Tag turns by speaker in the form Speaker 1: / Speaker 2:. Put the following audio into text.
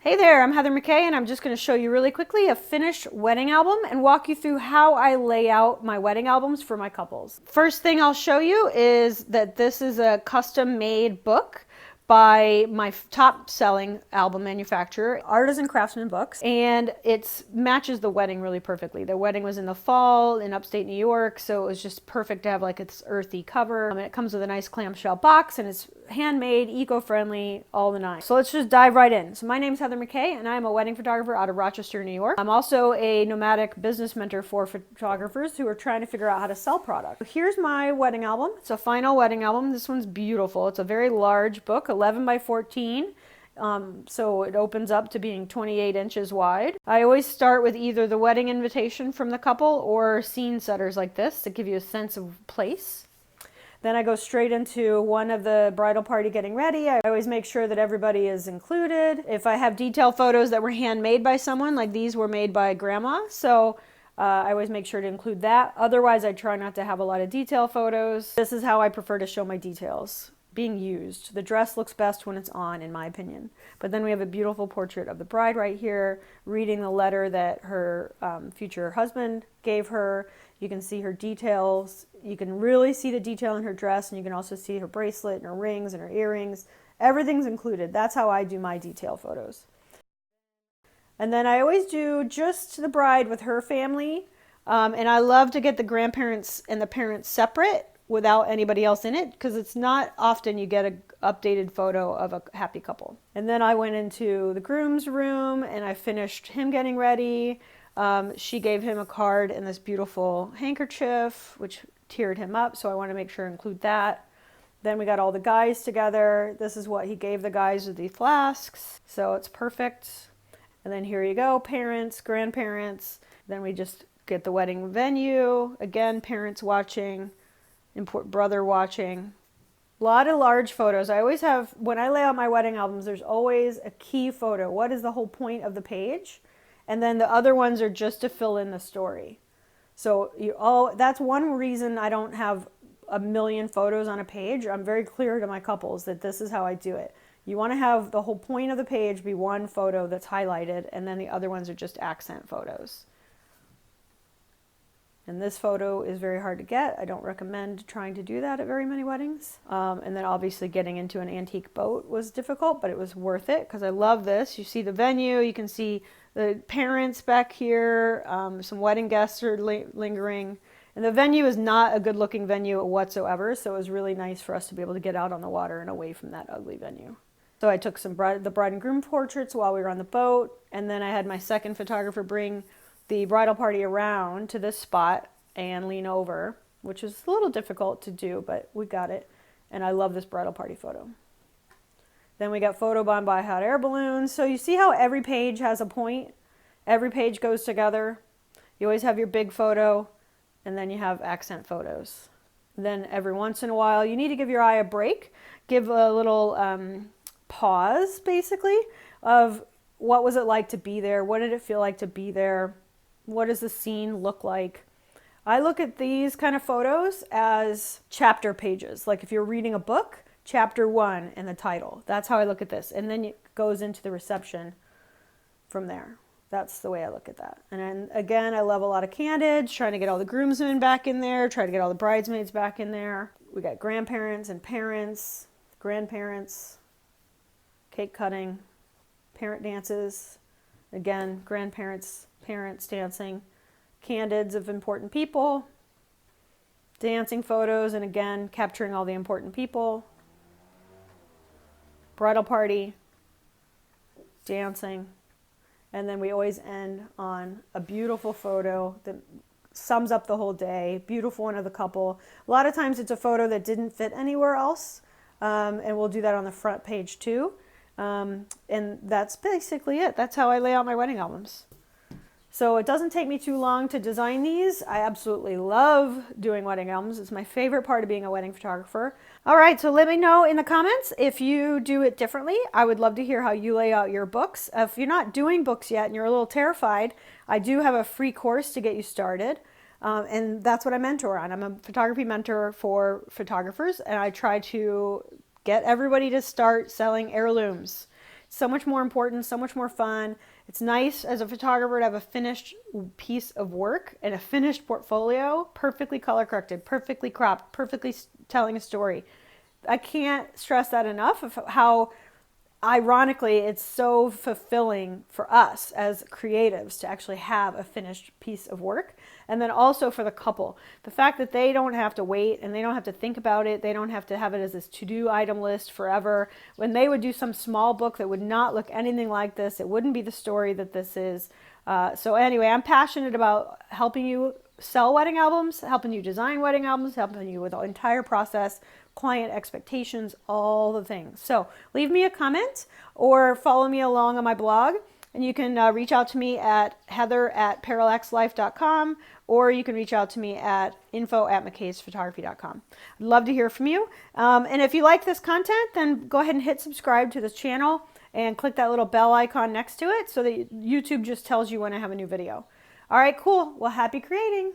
Speaker 1: Hey there, I'm Heather McKay, and I'm just going to show you really quickly a finished wedding album and walk you through how I lay out my wedding albums for my couples. First thing I'll show you is that this is a custom made book by my top selling album manufacturer, Artisan Craftsman Books, and it matches the wedding really perfectly. The wedding was in the fall in upstate New York, so it was just perfect to have like this earthy cover. And it comes with a nice clamshell box, and it's handmade, eco-friendly, all the nine. So let's just dive right in. So my name is Heather McKay, and I'm a wedding photographer out of Rochester, New York. I'm also a nomadic business mentor for photographers who are trying to figure out how to sell product. Here's my wedding album. It's a final wedding album. This one's beautiful. It's a very large book, 11 by 14. So it opens up to being 28 inches wide. I always start with either the wedding invitation from the couple or scene setters like this to give you a sense of place. Then I go straight into one of the bridal party getting ready. I always make sure that everybody is included. If I have detail photos that were handmade by someone, like these were made by grandma, so I always make sure to include that. Otherwise, I try not to have a lot of detail photos. This is how I prefer to show my details being used. The dress looks best when it's on, in my opinion. But then we have a beautiful portrait of the bride right here, reading the letter that her future husband gave her. You can see her details. You can really see the detail in her dress, and you can also see her bracelet and her rings and her earrings. Everything's included. That's how I do my detail photos. And then I always do just the bride with her family. And I love to get the grandparents and the parents separate without anybody else in it, because it's not often you get an updated photo of a happy couple. And then I went into the groom's room and I finished him getting ready. She gave him a card and this beautiful handkerchief, which teared him up, so I want to make sure to include that. Then we got all the guys together. This is what he gave the guys with the flasks, so it's perfect. And then here you go, parents, grandparents. Then we just get the wedding venue. Again, parents watching, brother watching. A lot of large photos. I always have, when I lay out my wedding albums, there's always a key photo. What is the whole point of the page? And then the other ones are just to fill in the story. So that's one reason I don't have a million photos on a page. I'm very clear to my couples that this is how I do it. You want to have the whole point of the page be one photo that's highlighted, and then the other ones are just accent photos. And this photo is very hard to get. I don't recommend trying to do that at very many weddings. And then obviously getting into an antique boat was difficult, but it was worth it because I love this. You see the venue, you can see the parents back here, some wedding guests are lingering. And the venue is not a good looking venue whatsoever, so it was really nice for us to be able to get out on the water and away from that ugly venue. So I took the bride and groom portraits while we were on the boat, and then I had my second photographer bring the bridal party around to this spot and lean over, which is a little difficult to do, but we got it. And I love this bridal party photo. Then we got photobombed by hot air balloons. So you see how every page has a point? Every page goes together. You always have your big photo, and then you have accent photos. Then every once in a while, you need to give your eye a break. Give a little pause, basically, of what was it like to be there? What did it feel like to be there? What does the scene look like? I look at these kind of photos as chapter pages. Like if you're reading a book, chapter 1 and the title. That's how I look at this. And then it goes into the reception from there. That's the way I look at that. And then again, I love a lot of candids, trying to get all the groomsmen back in there, try to get all the bridesmaids back in there. We got grandparents and parents, grandparents, cake cutting, parent dances. Again, grandparents, parents dancing, candids of important people, dancing photos, and again, capturing all the important people, bridal party, dancing, and then we always end on a beautiful photo that sums up the whole day, beautiful one of the couple. A lot of times it's a photo that didn't fit anywhere else, and we'll do that on the front page too. And that's basically it. That's how I lay out my wedding albums. So it doesn't take me too long to design these. I absolutely love doing wedding albums. It's my favorite part of being a wedding photographer. All right, so let me know in the comments if you do it differently. I would love to hear how you lay out your books. If you're not doing books yet and you're a little terrified, I do have a free course to get you started. And that's what I mentor on. I'm a photography mentor for photographers, and I try to get everybody to start selling heirlooms. So much more important, so much more fun. It's nice as a photographer to have a finished piece of work and a finished portfolio, perfectly color corrected, perfectly cropped, perfectly telling a story. I can't stress that enough of how ironically it's so fulfilling for us as creatives to actually have a finished piece of work. And then also for the couple, the fact that they don't have to wait and they don't have to think about it, they don't have to have it as this to-do item list forever. When they would do some small book that would not look anything like this, it wouldn't be the story that this is. So anyway, I'm passionate about helping you sell wedding albums, helping you design wedding albums, helping you with the entire process, client expectations, all the things. So leave me a comment or follow me along on my blog, and you can reach out to me at heather@parallaxlife.com, or you can reach out to me at info@mckaysphotography.com. I'd love to hear from you. And if you like this content, then go ahead and hit subscribe to this channel and click that little bell icon next to it so that YouTube just tells you when I have a new video. All right, cool. Well, happy creating.